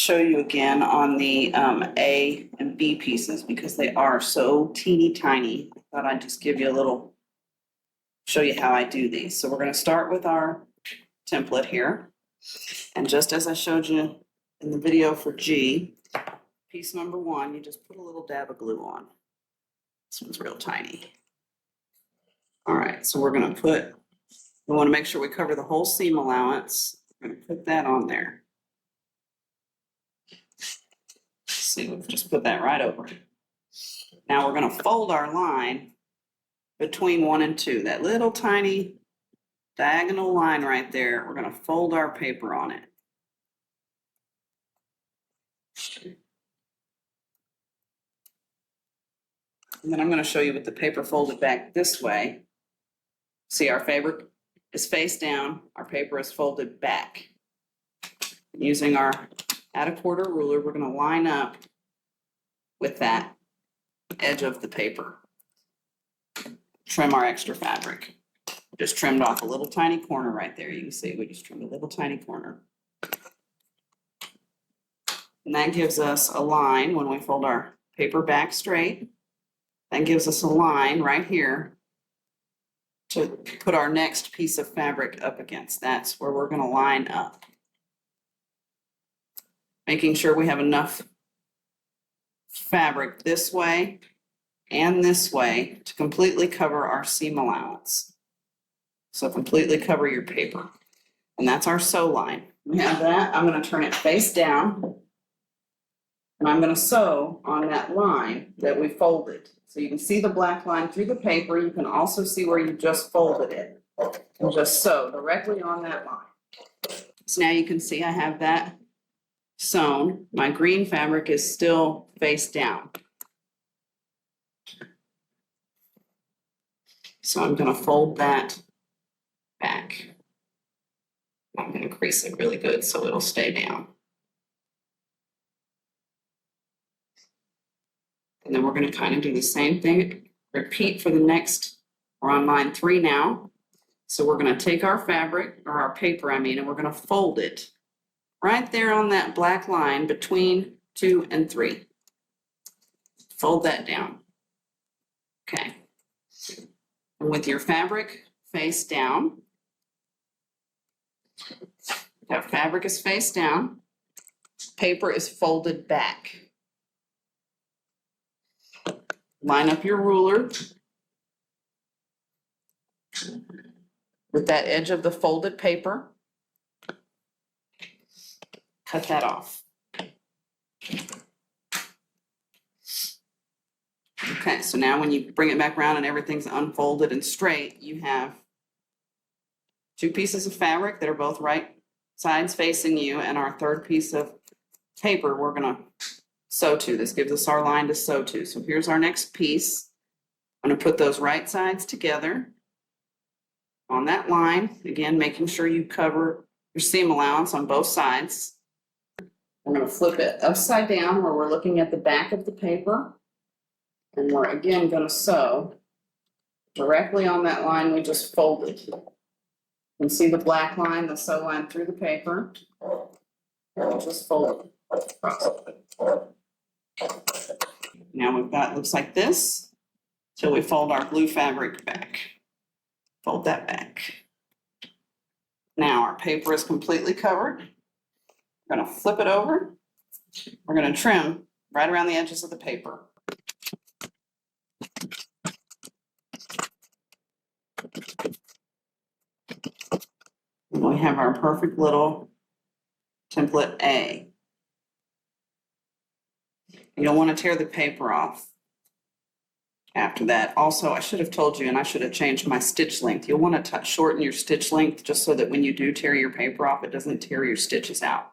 show you again on the A and B pieces because they are so teeny tiny. I thought I'd just give you a little, show you how I do these. So we're going to start with our template here. And just as I showed you in the video for G, piece number 1, you just put a little dab of glue on. This one's real tiny. All right, so we're going to we want to make sure we cover the whole seam allowance. We're going to put that on there. See, we've just put that right over. Now we're going to fold our line between 1 and 2. That little tiny diagonal line right there, we're going to fold our paper on it. And then I'm going to show you with the paper folded back this way. See, our fabric is face down, our paper is folded back. Using our @1/4 ruler, we're going to line up with that edge of the paper. Trim our extra fabric. Just trimmed off a little tiny corner right there. You can see we just trimmed a little tiny corner. And that gives us a line when we fold our paper back straight. That gives us a line right here to put our next piece of fabric up against. That's where we're going to line up. Making sure we have enough fabric this way and this way to completely cover our seam allowance. So completely cover your paper. And that's our sew line. We have that. I'm going to turn it face down. And I'm going to sew on that line that we folded. So you can see the black line through the paper. You can also see where you just folded it. And just sew directly on that line. So now you can see I have that sewn. My green fabric is still face down. So I'm going to fold that back. I'm going to crease it really good so it'll stay down. And then we're going to kind of do the same thing. Repeat for the next, we're on line 3 now. So we're going to take our fabric, or our paper, and we're going to fold it right there on that black line between 2 and 3. Fold that down. Okay. And with your fabric face down, that fabric is face down, paper is folded back. Line up your ruler with that edge of the folded paper. Cut that off. Okay, so now when you bring it back around and everything's unfolded and straight, you have 2 pieces of fabric that are both right sides facing you, and our third piece of paper we're going to sew to. This gives us our line to sew to. So here's our next piece. I'm going to put those right sides together on that line. Again, making sure you cover your seam allowance on both sides. I'm going to flip it upside down where we're looking at the back of the paper. And we're again going to sew directly on that line we just folded. You can see the black line, the sew line through the paper. We'll just fold it across. Now we've got, looks like this, till we fold our blue fabric back. Fold that back. Now our paper is completely covered. We're going to flip it over. We're going to trim right around the edges of the paper. And we have our perfect little template A. You don't want to tear the paper off after that. Also, I should have told you, and I should have changed my stitch length. You'll want to shorten your stitch length just so that when you do tear your paper off, it doesn't tear your stitches out.